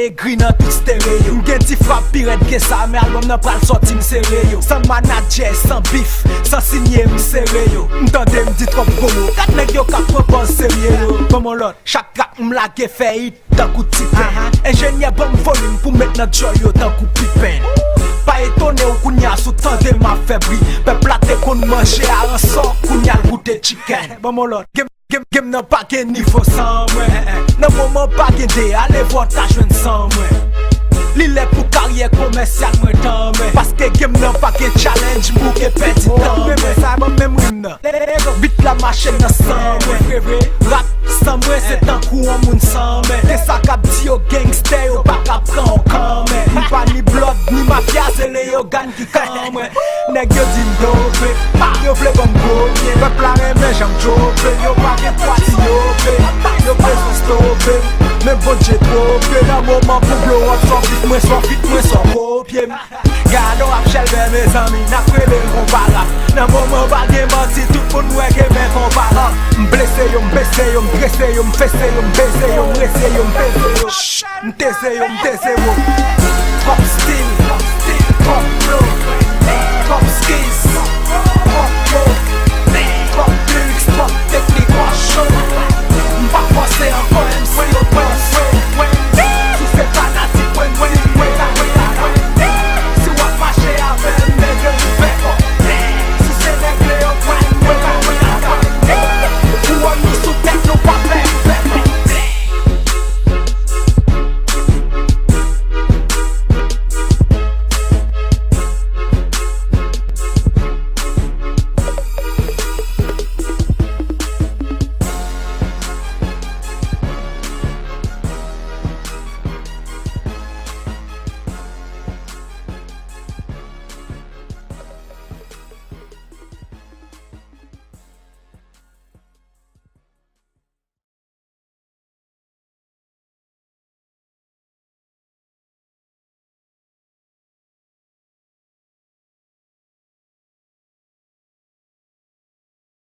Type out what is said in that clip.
écrit dans tout stéréo. M'gen ti frappe pirate gen ça, mais album nan pral sorti m'serré yo. Sans manager, sans bif, sans signer m'serré yo. M'tende m'di trop promo, kat nèg yo ka prend sérieux yo. Comme l'autre, chaque track m'lage fait hit tant coup tipin. Ingénieur bon volume pour mettre notre joy yo tant coup pipin. Pas étonné ou kounya sous temps de ma fébri. Peuple la te kon manger à un sort kounya goûter chicken. Bon l'autre, game n'a pas gen niveau sans moi. Nan moment pas gen de allez voir ta jeune sans moi. L'île est pour carrière commerciale moi tant moi. Parce que game n'a pas gen challenge pour que petit temps. Mais ça va même rime. Vite la machine n'a sans moi. Rap sans moi c'est un coup en moun sans moi. T'es ça cap di yo gangster yo pas cap prend quand même. Ni pas ni blood ni mafia c'est les yo gang qui quand moi. Nèg yo di m'dope, yo vle bon gagner. Peuple la remet j'en chope, yo pas gen poiti yo besoin stopper. Mais bon j'ai trop dans moment pour blow up sans fit moi sans copier. Gado ap chelve mes amis, n'a prele compara. Dans moment pas gen menti tout pour nous que ben compara. M'blessé yo, m'baissé yo, m'gressé yo, m'fessé yo, m'baissé yo, m'ressé yo, m'baissé yo. M'tessé yo, m'tessé yo. Top style